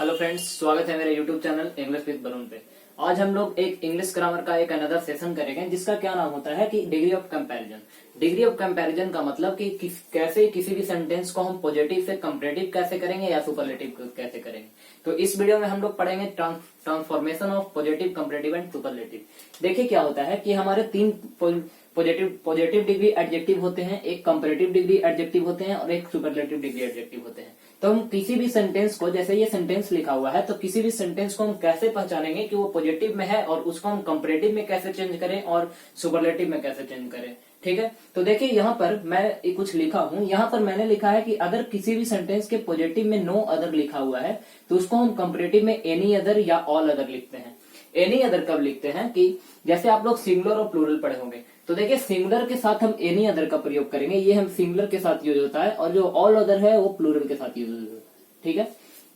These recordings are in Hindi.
हेलो फ्रेंड्स, स्वागत है मेरे YouTube channel English with Varun पे। आज हम लोग एक इंग्लिश ग्रामर का एक अनदर सेशन करेंगे जिसका क्या नाम होता है कि degree of comparison. Degree of comparison का मतलब कि कैसे किसी भी सेंटेंस को हम पॉजिटिव से कंपैरेटिव कैसे करेंगे या सुपरलेटिव कैसे करेंगे। तो इस वीडियो में हम लोग पढ़ेंगे transformation of positive, comparative and superlative. देखिए क्या होता है कि हमारे तीन पॉजिटिव डिग्री एडजेक्टिव होते हैं, एक कंपैरेटिव डिग्री एडजेक्टिव होते हैं और एक सुपरलेटिव डिग्री एडजेक्टिव होते हैं। तो हम किसी भी सेंटेंस को, जैसे ये सेंटेंस लिखा हुआ है, तो किसी भी सेंटेंस को हम कैसे पहचानेंगे कि वो पॉजिटिव में है और उसको हम कंपैरेटिव में कैसे चेंज करें और सुपरलेटिव में कैसे चेंज करें। ठीक है, तो देखिए यहाँ पर मैं कुछ लिखा हूं। यहाँ पर मैंने लिखा है कि अगर किसी भी सेंटेंस के पॉजिटिव में नो अदर लिखा हुआ है तो उसको हम कंपैरेटिव में एनी अदर या ऑल अदर लिखते हैं। एनी अदर कब लिखते हैं कि जैसे आप लोग सिंगुलर और प्लूरल पढ़े होंगे, तो देखिए सिंगुलर के साथ हम एनी अदर का प्रयोग करेंगे, ये हम सिंगुलर के साथ यूज होता है, और जो ऑल अदर है वो प्लूरल के साथ यूज होता है। ठीक है,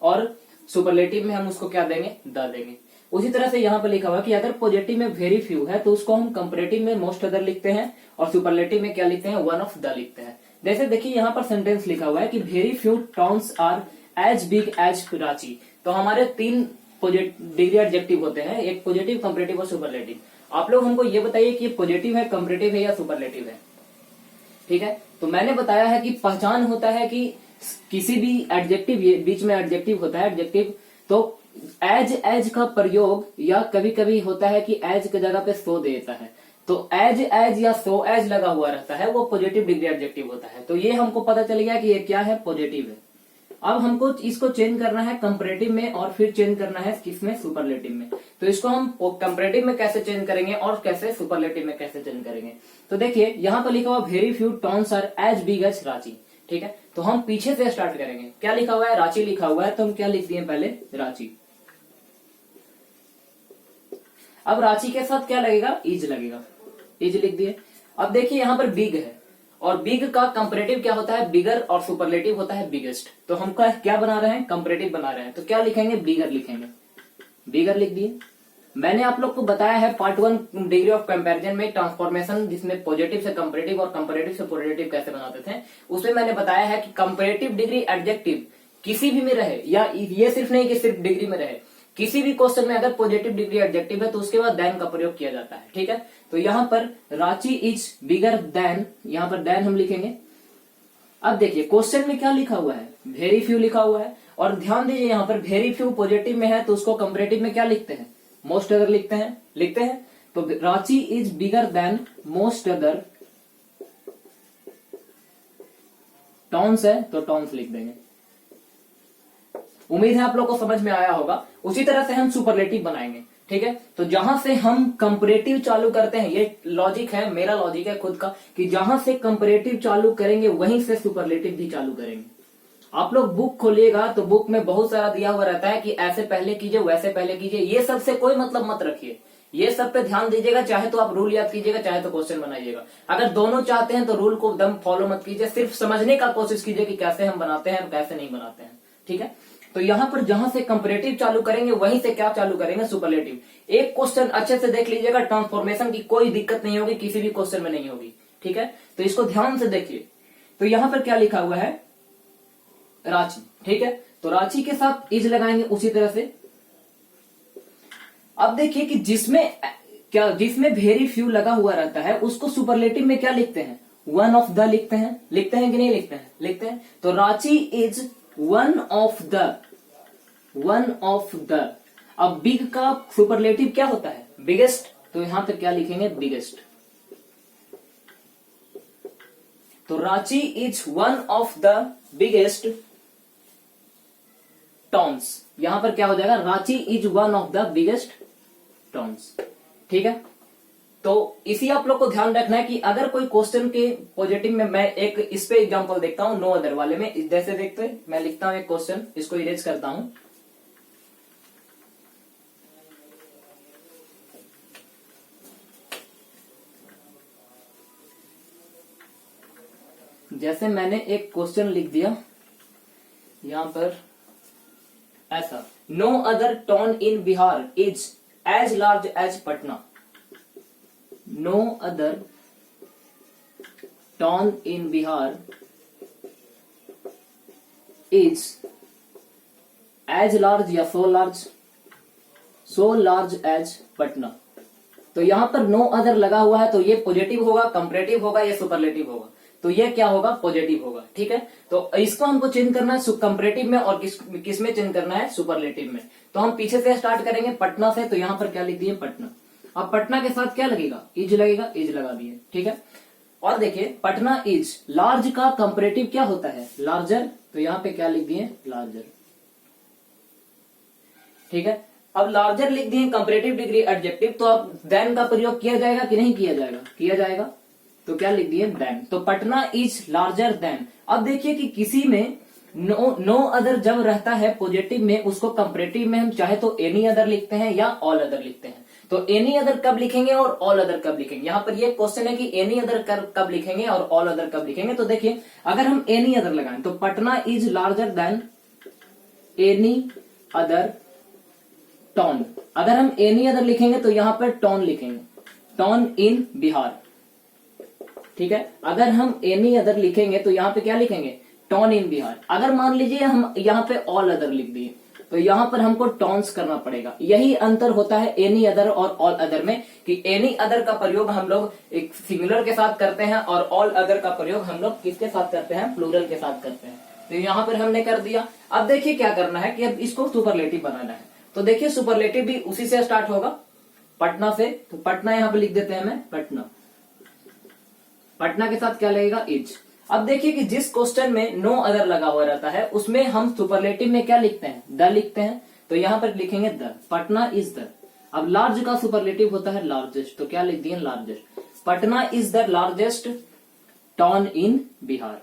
और सुपरलेटिव में हम उसको क्या देंगे, द देंगे। उसी तरह से यहाँ पर लिखा हुआ कि अगर पॉजिटिव में वेरी फ्यू है तो उसको हम कंपैरेटिव में मोस्ट अदर लिखते हैं और सुपरलेटिव में क्या लिखते हैं, वन ऑफ द लिखते हैं। जैसे देखिए यहाँ पर सेंटेंस लिखा हुआ है कि very few towns are as big as Ranchi. तो हमारे तीन डिग्री एडजेक्टिव होते हैं, एक पॉजिटिव, कंपैरेटिव और सुपरलेटिव। आप लोग हमको ये बताइए कि पॉजिटिव है, कंपैरेटिव है या सुपरलेटिव है। ठीक है, तो मैंने बताया है कि पहचान होता है कि किसी भी एडजेक्टिव, बीच में एडजेक्टिव होता है एडजेक्टिव, तो एज का प्रयोग या कभी कभी होता है कि एज की जगह पे सो देता है, तो एज या सो एज लगा हुआ रहता है, वो पॉजिटिव डिग्री एडजेक्टिव होता है। तो ये हमको पता चल गया कि ये क्या है, पॉजिटिव है। अब हमको इसको चेंज करना है कंपैरेटिव में और फिर चेंज करना है किसमें, सुपरलेटिव में। तो इसको हम कंपैरेटिव में कैसे चेंज करेंगे और कैसे सुपरलेटिव में कैसे चेंज करेंगे। तो देखिए यहाँ पर लिखा हुआ very few towns are as big as Ranchi. ठीक है, तो हम पीछे से स्टार्ट करेंगे। क्या लिखा हुआ है, रांची लिखा हुआ है, तो हम क्या लिख दिए पहले, रांची। अब रांची के साथ क्या लगेगा, इज लगेगा, इज लिख दिए। अब देखिए यहाँ पर बिग है और बिग का कंपैरेटिव क्या होता है, बिगर, और सुपरलेटिव होता है बिगेस्ट। तो हम क्या बना रहे हैं, कंपैरेटिव बना रहे हैं, तो क्या लिखेंगे, बिगर लिखेंगे, बिगर लिख दिए। मैंने आप लोग को बताया है पार्ट 1 डिग्री ऑफ कंपैरिजन में ट्रांसफॉर्मेशन, जिसमें पॉजिटिव से कंपैरेटिव और कंपैरेटिव से पॉजिटिव कैसे बनाते थे। उसमें मैंने बताया है कि कंपैरेटिव डिग्री एडजेक्टिव किसी भी में रहे, या ये सिर्फ नहीं कि सिर्फ डिग्री में रहे, किसी भी क्वेश्चन में अगर पॉजिटिव डिग्री एडजेक्टिव है तो उसके बाद देन का प्रयोग किया जाता है। ठीक है, तो यहाँ पर रांची इज बिगर देन, यहाँ पर देन हम लिखेंगे। अब देखिए क्वेश्चन में क्या लिखा हुआ है, वेरी फ्यू लिखा हुआ है, और ध्यान दीजिए यहाँ पर वेरी फ्यू पॉजिटिव में है तो उसको कंपैरेटिव में क्या लिखते हैं, मोस्ट अदर लिखते हैं। तो Ranchi is bigger than most other towns है तो टाउन्स लिख देंगे। उम्मीद है आप लोग को समझ में आया होगा। उसी तरह से हम सुपरलेटिव बनाएंगे। ठीक है, तो जहां से हम कंपैरेटिव चालू करते हैं, ये लॉजिक है, मेरा लॉजिक है खुद का, कि जहां से कंपैरेटिव चालू करेंगे वहीं से सुपरलेटिव भी चालू करेंगे। आप लोग बुक खोलिएगा तो बुक में बहुत सारा दिया हुआ रहता है कि ऐसे पहले कीजिए, वैसे पहले कीजिए, ये सब से कोई मतलब मत रखिए, ये सब पे ध्यान दीजिएगा। चाहे तो आप रूल याद कीजिएगा, चाहे तो क्वेश्चन बनाइएगा। अगर दोनों चाहते हैं तो रूल को एकदम फॉलो मत कीजिए, सिर्फ समझने का कोशिश कीजिए कि कैसे हम बनाते हैं और कैसे नहीं बनाते हैं। ठीक है, तो यहाँ पर जहां से कंपैरेटिव चालू करेंगे वहीं से क्या चालू करेंगे, सुपरलेटिव। एक क्वेश्चन अच्छे से देख लीजिएगा, ट्रांसफॉर्मेशन की कोई दिक्कत नहीं होगी, किसी भी क्वेश्चन में नहीं होगी। ठीक है, तो इसको ध्यान से देखिए। तो यहाँ पर क्या लिखा हुआ है, रांची। ठीक है, तो रांची के साथ इज लगाएंगे उसी तरह से। अब देखिए कि जिसमें वेरी फ्यू लगा हुआ रहता है उसको सुपरलेटिव में क्या लिखते हैं, वन ऑफ द लिखते हैं कि नहीं लिखते हैं, लिखते हैं। तो Ranchi is one of the. अब बिग का सुपरलेटिव क्या होता है, बिगेस्ट, तो यहां पर क्या लिखेंगे, बिगेस्ट। तो Ranchi is one of the biggest towns, यहां पर क्या हो जाएगा, Ranchi is one of the biggest towns. ठीक है, तो इसी आप लोग को ध्यान रखना है कि अगर कोई क्वेश्चन के पॉजिटिव में, मैं एक इस पे एग्जांपल देखता हूं, नो अदर वाले में, जैसे देखते हैं, मैं लिखता हूं एक क्वेश्चन, इसको इरेज करता हूं। जैसे मैंने एक क्वेश्चन लिख दिया यहां पर ऐसा, no other town in Bihar is as large as Patna. No other town in Bihar is as large या सो लार्ज एज पटना। तो यहाँ पर नो अदर लगा हुआ है, तो ये पॉजिटिव होगा, कंपैरेटिव होगा, ये सुपरलेटिव होगा। तो ये क्या होगा, पॉजिटिव होगा। ठीक है, तो इसको हमको चेंज करना है कंपैरेटिव में, और किस में चेंज करना है, सुपरलेटिव में। तो हम पीछे से स्टार्ट करेंगे पटना से। तो यहाँ पर क्या लिख दिए, पटना। अब पटना के साथ क्या लगेगा, इज लगेगा, इज लगा दिए। ठीक है, और देखिए पटना इज, लार्ज का कंपैरेटिव क्या होता है, लार्जर। तो यहाँ पे क्या लिख दिए, लार्जर। ठीक है, अब लार्जर लिख दिए, कंपैरेटिव डिग्री एडजेक्टिव। तो अब देन का प्रयोग किया जाएगा कि नहीं किया जाएगा, किया जाएगा। तो क्या लिख दिए, देन। तो पटना इज लार्जर देन। अब देखिए कि किसी में नो अदर जब रहता है पॉजिटिव में, उसको कंपैरेटिव में हम चाहे तो एनी अदर लिखते हैं या ऑल अदर लिखते हैं। तो एनी अदर कब लिखेंगे और ऑल अदर कब लिखेंगे, यहाँ पर ये क्वेश्चन है कि एनी अदर कब लिखेंगे और ऑल अदर कब लिखेंगे। तो देखिए अगर हम एनी अदर लगाएं तो Patna is larger than any other town. अगर हम एनी अदर लिखेंगे तो यहाँ पर टाउन लिखेंगे, टाउन इन बिहार। ठीक है, अगर हम एनी अदर लिखेंगे तो यहाँ पे क्या लिखेंगे, टाउन इन बिहार। अगर मान लीजिए हम यहाँ पे ऑल अदर लिख दिए तो यहाँ पर हमको टाउन्स करना पड़ेगा। यही अंतर होता है एनी अदर और ऑल अदर में, कि एनी अदर का प्रयोग हम लोग एक सिंगुलर के साथ करते हैं और ऑल अदर का प्रयोग हम लोग किसके साथ करते हैं, प्लूरल के साथ करते हैं। तो यहाँ पर हमने कर दिया। अब देखिए क्या करना है कि अब इसको सुपरलेटिव बनाना है। तो देखिए सुपरलेटिव भी उसी से स्टार्ट होगा, पटना से। तो पटना यहाँ पे लिख देते हैं हमें, पटना। पटना के साथ क्या लगेगा, इज। अब देखिए कि जिस क्वेश्चन में नो अदर लगा हुआ रहता है उसमें हम सुपरलेटिव में क्या लिखते हैं, द लिखते हैं। तो यहाँ पर लिखेंगे द, पटना इज द। अब लार्ज का सुपरलेटिव होता है लार्जेस्ट, तो क्या लिख दिए, largest. Patna is the largest town in Bihar.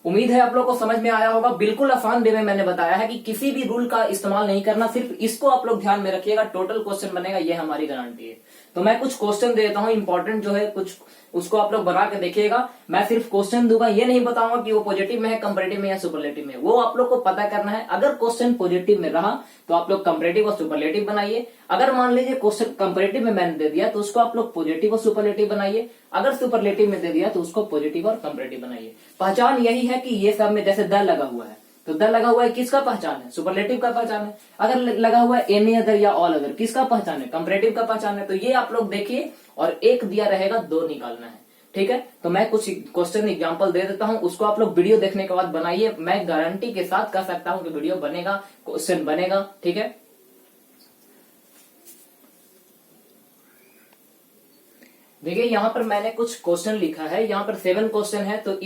उम्मीद है आप लोग को समझ में आया होगा। बिल्कुल आसान वे में मैंने बताया है कि किसी भी रूल का इस्तेमाल नहीं करना, सिर्फ इसको आप लोग ध्यान में रखिएगा। टोटल क्वेश्चन बनेगा, ये हमारी गारंटी है। तो मैं कुछ क्वेश्चन दे देता हूं इंपॉर्टेंट जो है कुछ, उसको आप लोग बना के देखिएगा। मैं सिर्फ क्वेश्चन दूंगा, ये नहीं बताऊंगा कि वो पॉजिटिव में है, कंपैरेटिव में या सुपरलेटिव में। वो आप लोग को पता करना है। अगर क्वेश्चन पॉजिटिव में रहा तो आप लोग कंपैरेटिव और सुपरलेटिव बनाइए। अगर मान लीजिए क्वेश्चन कंपैरेटिव में मैंने दे दिया तो उसको आप लोग पॉजिटिव और सुपरलेटिव बनाइए। अगर सुपरलेटिव में दे दिया तो उसको पॉजिटिव और कंपैरेटिव बनाइए। पहचान यही है कि ये सब में जैसे द लगा हुआ है, तो द लगा हुआ है किसका पहचान है, सुपरलेटिव का पहचान है। अगर लगा हुआ है एनी अदर या ऑल अदर, किसका पहचान है, कंपैरेटिव का पहचान है। तो ये आप लोग देखिए, और एक दिया रहेगा, दो निकालना है। ठीक है, तो मैं कुछ क्वेश्चन एग्जांपल दे देता हूं, उसको आप लोग वीडियो देखने के बाद बनाइए। मैं गारंटी के साथ कह सकता हूं कि वीडियो बनेगा, क्वेश्चन बनेगा। ठीक है, देखिए यहाँ पर मैंने कुछ क्वेश्चन लिखा है, यहाँ पर 7 क्वेश्चन है। तो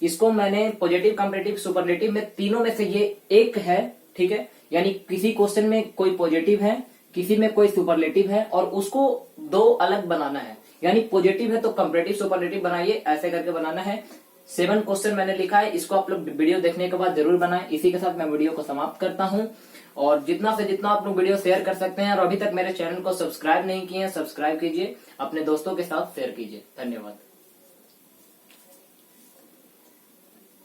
इसको मैंने पॉजिटिव, कंपैरेटिव, सुपरलेटिव में तीनों में से ये एक है। ठीक है, यानी किसी क्वेश्चन में कोई पॉजिटिव है, किसी में कोई सुपरलेटिव है, और उसको दो अलग बनाना है। यानी पॉजिटिव है तो कंपैरेटिव सुपरलेटिव बनाइए, ऐसे करके बनाना है। 7 क्वेश्चन मैंने लिखा है, इसको आप लोग वीडियो देखने के बाद जरूर बनाएं। इसी के साथ मैं वीडियो को समाप्त करता हूं, और जितना से जितना आप लोग वीडियो शेयर कर सकते हैं, और अभी तक मेरे चैनल को सब्सक्राइब नहीं किए हैं, सब्सक्राइब कीजिए, अपने दोस्तों के साथ शेयर कीजिए। धन्यवाद।